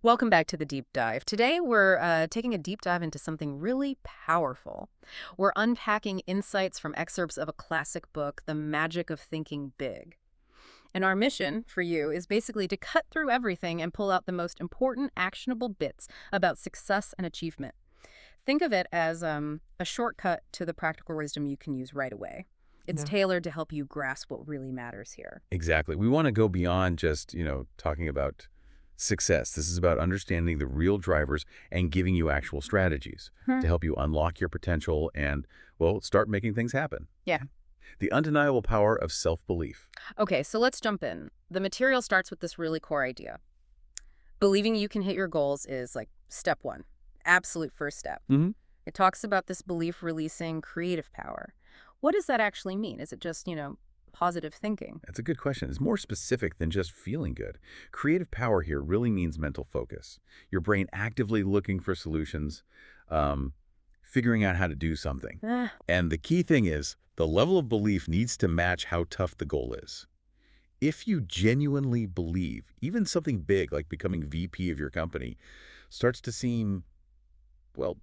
Welcome back to the deep dive. Today, we're taking a deep dive into something really powerful. We're unpacking insights from excerpts of a classic book, The Magic of Thinking Big. And our mission for you is basically to cut through everything and pull out the most important, actionable bits about success and achievement. Think of it as a shortcut to the practical wisdom you can use right away. It's Yeah. tailored to help you grasp what really matters here. Exactly. We want to go beyond just, talking about success. This is about understanding the real drivers and giving you actual strategies Hmm. to help you unlock your potential and, well, start making things happen. Yeah. The undeniable power of self-belief. Okay, so let's jump in. The material starts with this really core idea. Believing you can hit your goals is like step one, absolute first step. hmm It talks about this belief releasing creative power. What does that actually mean? Is it just, positive thinking? That's a good question. It's more specific than just feeling good. Creative power here really means mental focus. Your brain actively looking for solutions, figuring out how to do something. Ah, And the key thing is, the level of belief needs to match how tough the goal is. If you genuinely believe, even something big like becoming VP of your company starts to seem, well,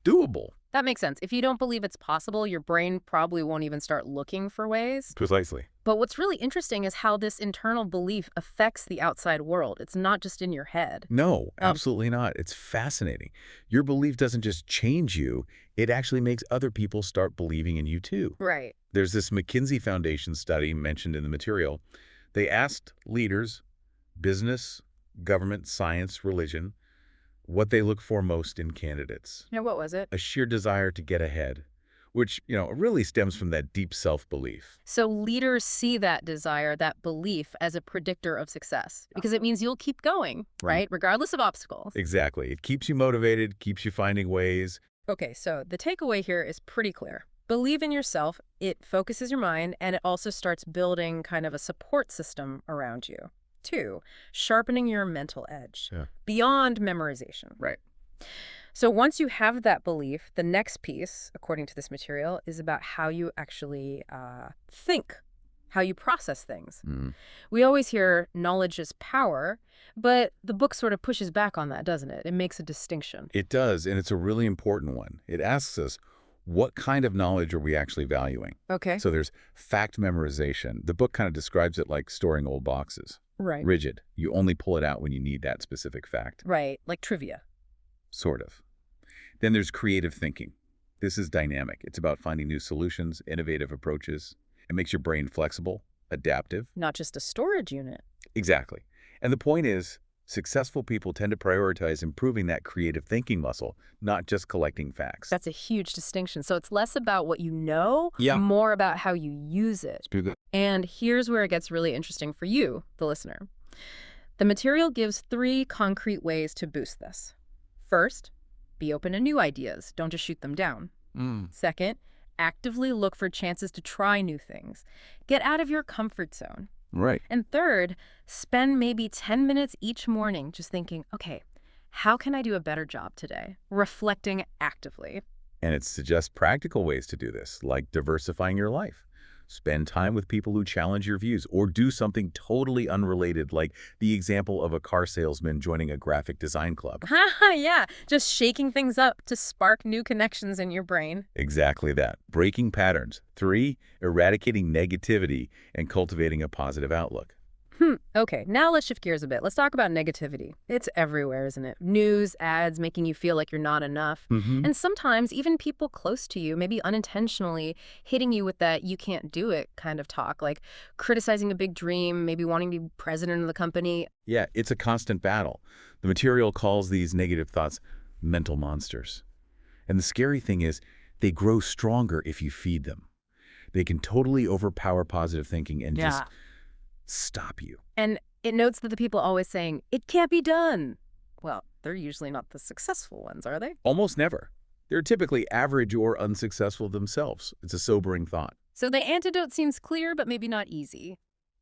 doable. that makes sense. If you don't believe it's possible, your brain probably won't even start looking for ways. Precisely. But what's really interesting is how this internal belief affects the outside world. It's not just in your head. No, Um, absolutely not. It's fascinating. Your belief doesn't just change you, it actually makes other people start believing in you too. right. There's this McKinsey Foundation study mentioned in the material. They asked leaders, business, government, science, religion, what they look for most in candidates. What was it? A sheer desire to get ahead, which, really stems from that deep self-belief. So leaders see that desire, that belief, as a predictor of success because it means you'll keep going, Right. right? Regardless of obstacles. Exactly. It keeps you motivated, keeps you finding ways. Okay, so the takeaway here is pretty clear. Believe in yourself, it focuses your mind, and it also starts building kind of a support system around you. Two, sharpening your mental edge Yeah. beyond memorization. Right. So once you have that belief, the next piece, according to this material, is about how you actually think, how you process things. Mm. We always hear knowledge is power, but the book sort of pushes back on that, doesn't it? It makes a distinction. It does, and it's a really important one. It asks us, what kind of knowledge are we actually valuing? Okay. So there's fact memorization. The book kind of describes it like storing old boxes. Right. Rigid. You only pull it out when you need that specific fact. Right, like trivia. Sort of. Then there's creative thinking. This is dynamic. It's about finding new solutions, innovative approaches. It makes your brain flexible, adaptive. Not just a storage unit. Exactly. And the point is, successful people tend to prioritize improving that creative thinking muscle, not just collecting facts. That's a huge distinction. So it's less about what you know, Yeah. more about how you use it. It's pretty good. And here's where it gets really interesting for you, the listener. The material gives 3 concrete ways to boost this. First, be open to new ideas. Don't just shoot them down. Second, actively look for chances to try new things. Get out of your comfort zone. Right. And third, spend maybe 10 minutes each morning just thinking, okay, how can I do a better job today? Reflecting actively. And it suggests practical ways to do this, like diversifying your life. Spend time with people who challenge your views, or do something totally unrelated, like the example of a car salesman joining a graphic design club. Yeah, just shaking things up to spark new connections in your brain. Exactly that. Breaking patterns. 3, eradicating negativity and cultivating a positive outlook. Okay, now let's shift gears a bit. Let's talk about negativity. It's everywhere, isn't it? News, ads, making you feel like you're not enough. And sometimes even people close to you, maybe unintentionally, hitting you with that you can't do it kind of talk, like criticizing a big dream, maybe wanting to be president of the company. Yeah, it's a constant battle. The material calls these negative thoughts mental monsters. And the scary thing is, they grow stronger if you feed them. They can totally overpower positive thinking and just stop you. And it notes that the people always saying, it can't be done. Well, they're usually not the successful ones, are they? Almost never. They're typically average or unsuccessful themselves. It's a sobering thought. So the antidote seems clear, but maybe not easy.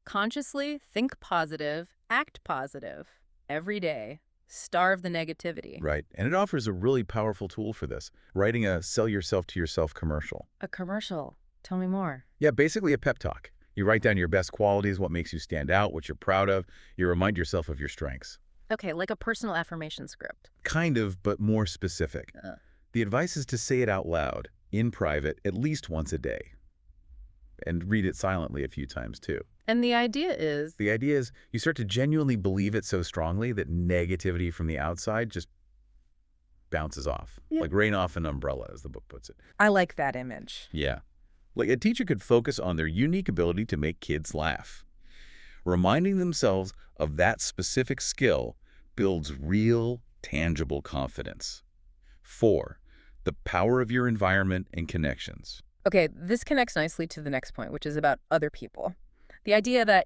Consciously think positive, act positive, every day. Starve the negativity. Right. And it offers a really powerful tool for this. Writing a sell yourself to yourself commercial. A commercial. Tell me more. Yeah, basically a pep talk. You write down your best qualities, what makes you stand out, what you're proud of. You remind yourself of your strengths. Okay, like a personal affirmation script. Kind of, but more specific. Uh, The advice is to say it out loud, in private, at least once a day. And read it silently a few times, too. and the idea is, The idea is you start to genuinely believe it so strongly that negativity from the outside just bounces off. Yeah. Like rain off an umbrella, as the book puts it. I like that image. Yeah. Like a teacher could focus on their unique ability to make kids laugh. Reminding themselves of that specific skill builds real, tangible confidence. 4, the power of your environment and connections. Okay, this connects nicely to the next point, which is about other people. The idea that,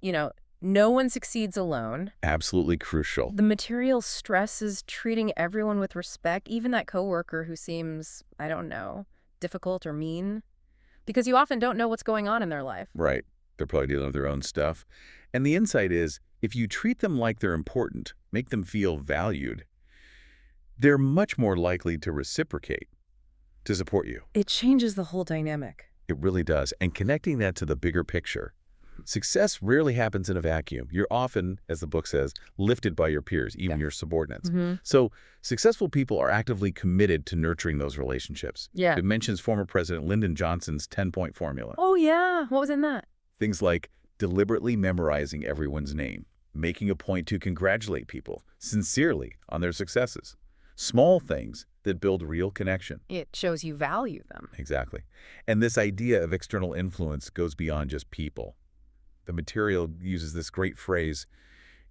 no one succeeds alone. Absolutely crucial. The material stresses treating everyone with respect, even that coworker who seems, I don't know, difficult or mean, because you often don't know what's going on in their life. Right. They're probably dealing with their own stuff. And the insight is, if you treat them like they're important, make them feel valued, they're much more likely to reciprocate, to support you. It changes the whole dynamic. It really does. And connecting that to the bigger picture. Success rarely happens in a vacuum. You're often, as the book says, lifted by your peers, even your subordinates. So successful people are actively committed to nurturing those relationships. Yeah. It mentions former President Lyndon Johnson's 10-point formula. Oh, yeah. What was in that? Things like deliberately memorizing everyone's name, making a point to congratulate people sincerely on their successes. Small things that build real connection. It shows you value them. Exactly. And this idea of external influence goes beyond just people. The material uses this great phrase,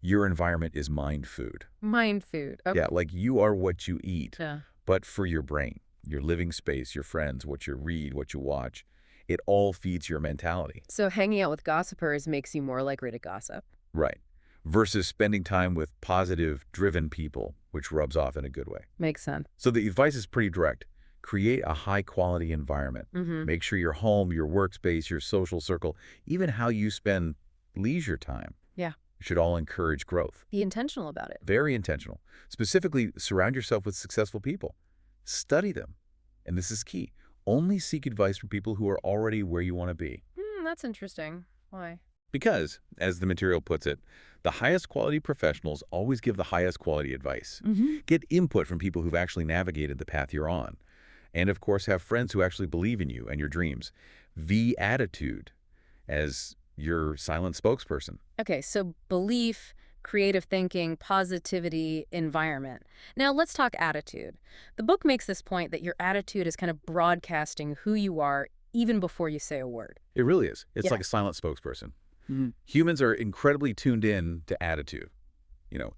your environment is mind food. Mind food. Okay. Yeah, like you are what you eat, Yeah. but for your brain, your living space, your friends, what you read, what you watch, it all feeds your mentality. So hanging out with gossipers makes you more likely to gossip. Right. Versus spending time with positive, driven people, which rubs off in a good way. Makes sense. So the advice is pretty direct. Create a high-quality environment. Make sure your home, your workspace, your social circle, even how you spend leisure time Yeah. should all encourage growth. Be intentional about it. Very intentional. Specifically, surround yourself with successful people. Study them. And this is key. Only seek advice from people who are already where you want to be. That's interesting. Why? Because, as the material puts it, the highest quality professionals always give the highest quality advice. Get input from people who've actually navigated the path you're on. And, of course, have friends who actually believe in you and your dreams. V-attitude as your silent spokesperson. Okay, so belief, creative thinking, positivity, environment. Now let's talk attitude. The book makes this point that your attitude is kind of broadcasting who you are even before you say a word. It really is. It's Yeah. like a silent spokesperson. Humans are incredibly tuned in to attitude.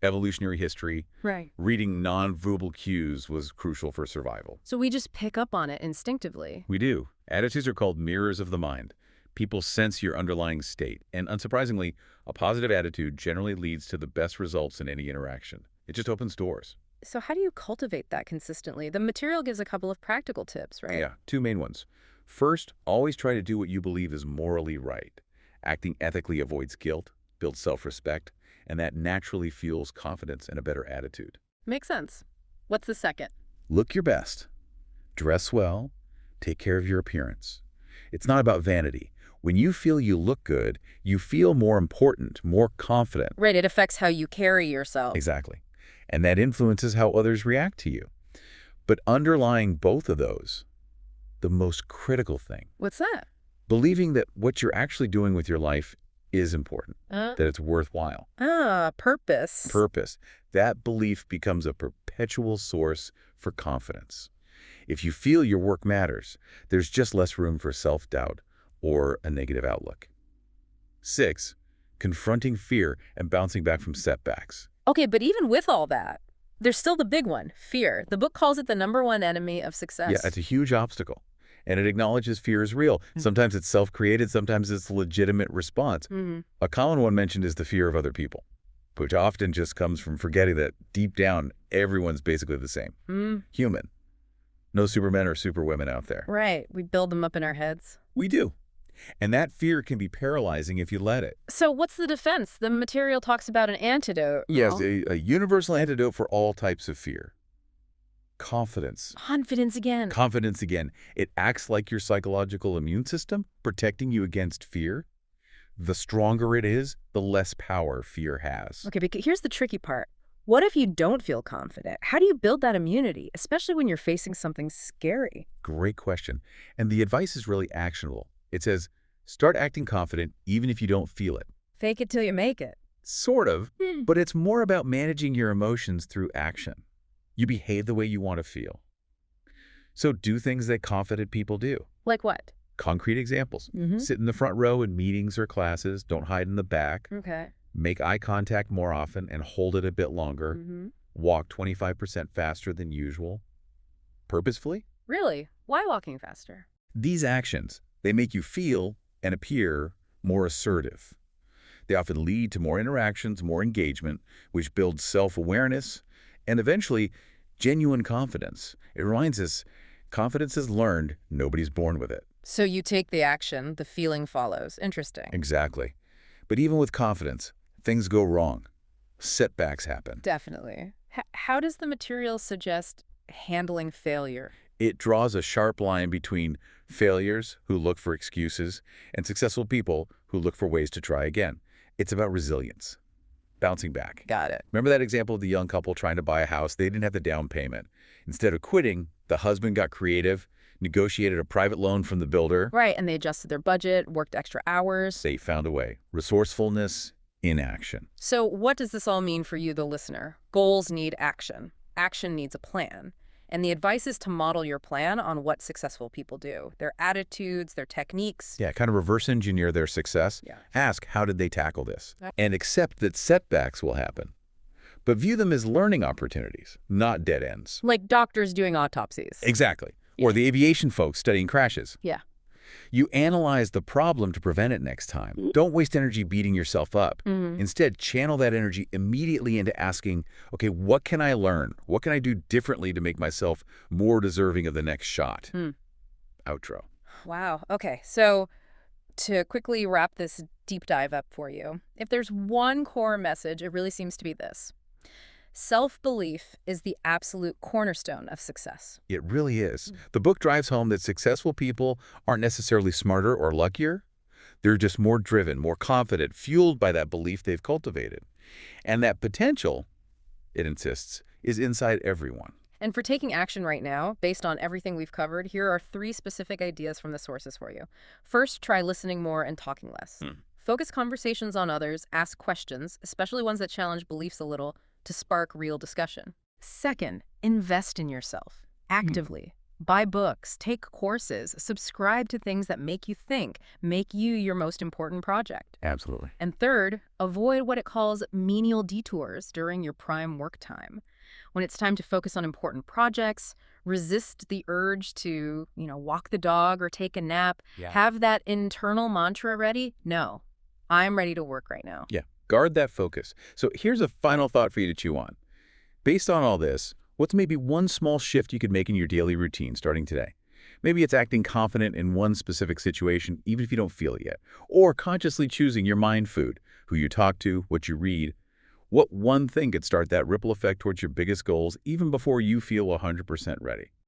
Evolutionary history, Right. reading nonverbal cues was crucial for survival. So we just pick up on it instinctively. We do. Attitudes are called mirrors of the mind. People sense your underlying state. And unsurprisingly, a positive attitude generally leads to the best results in any interaction. It just opens doors. So how do you cultivate that consistently? The material gives a couple of practical tips, right? Yeah, 2 main ones. First, always try to do what you believe is morally right. Acting ethically avoids guilt, builds self-respect, and that naturally fuels confidence and a better attitude. Makes sense. What's the second? Look your best. Dress well. Take care of your appearance. It's not about vanity. When you feel you look good, you feel more important, more confident. Right, it affects how you carry yourself. Exactly. And that influences how others react to you. But underlying both of those, the most critical thing, What's that? believing that what you're actually doing with your life is important, that it's worthwhile. Purpose. Purpose. That belief becomes a perpetual source for confidence. If you feel your work matters, there's just less room for self-doubt or a negative outlook. 6, confronting fear and bouncing back from setbacks. Okay, but even with all that, there's still the big one, fear. The book calls it the #1 enemy of success. Yeah, it's a huge obstacle. And it acknowledges fear is real. Sometimes it's self-created, sometimes it's a legitimate response. A common one mentioned is the fear of other people, which often just comes from forgetting that deep down, everyone's basically the same. Human. No supermen or superwomen out there. Right, we build them up in our heads. We do. And that fear can be paralyzing if you let it. So what's the defense? The material talks about an antidote. Yes, Oh, a universal antidote for all types of fear. Confidence. confidence again. Confidence again. It acts like your psychological immune system, protecting you against fear. The stronger it is, the less power fear has. Okay, but here's the tricky part. What if you don't feel confident? How do you build that immunity, especially when you're facing something scary? Great question. And the advice is really actionable. It says, start acting confident even if you don't feel it. Fake it till you make it. Sort of, but it's more about managing your emotions through action. You behave the way you want to feel. So do things that confident people do. Like what? Concrete examples. Mm-hmm. Sit in the front row in meetings or classes. Don't hide in the back. Okay. Make eye contact more often and hold it a bit longer. Mm-hmm. Walk 25% faster than usual. Purposefully? Really? Why walking faster? These actions, they make you feel and appear more assertive. They often lead to more interactions, more engagement, which builds self-awareness, and eventually, genuine confidence. It reminds us, confidence is learned, nobody's born with it. So you take the action, the feeling follows. Interesting. Exactly. But even with confidence, things go wrong. Setbacks happen. Definitely. How does the material suggest handling failure? It draws a sharp line between failures who look for excuses and successful people who look for ways to try again. It's about resilience, bouncing back. Got it. Remember that example of the young couple trying to buy a house? They didn't have the down payment. Instead of quitting, the husband got creative, negotiated a private loan from the builder. Right, and they adjusted their budget, worked extra hours. They found a way. Resourcefulness in action. So what does this all mean for you, the listener? Goals need action. Action needs a plan. And the advice is to model your plan on what successful people do, their attitudes, their techniques. Yeah, kind of reverse engineer their success. Yeah. Ask, how did they tackle this? Right. And accept that setbacks will happen. But view them as learning opportunities, not dead ends. Like doctors doing autopsies. Exactly. Or the aviation folks studying crashes. Yeah. You analyze the problem to prevent it next time. Don't waste energy beating yourself up. Mm-hmm. Instead, channel that energy immediately into asking, okay, what can I learn? What can I do differently to make myself more deserving of the next shot? Outro. Wow. Okay. So to quickly wrap this deep dive up for you, if there's one core message, it really seems to be this. Self-belief is the absolute cornerstone of success. It really is. The book drives home that successful people aren't necessarily smarter or luckier. They're just more driven, more confident, fueled by that belief they've cultivated. And that potential, it insists, is inside everyone. And for taking action right now, based on everything we've covered, here are 3 specific ideas from the sources for you. First, try listening more and talking less. Focus conversations on others, ask questions, especially ones that challenge beliefs a little, to spark real discussion. Second, invest in yourself actively. Buy books, take courses, subscribe to things that make you think, make you your most important project. Absolutely. And third, avoid what it calls menial detours during your prime work time. When it's time to focus on important projects, resist the urge to, walk the dog or take a nap. Yeah. Have that internal mantra ready. No, I'm ready to work right now. Yeah. Guard that focus. So here's a final thought for you to chew on. Based on all this, what's maybe one small shift you could make in your daily routine starting today? Maybe it's acting confident in one specific situation, even if you don't feel it yet. Or consciously choosing your mind food, who you talk to, what you read. What one thing could start that ripple effect towards your biggest goals even before you feel 100% ready?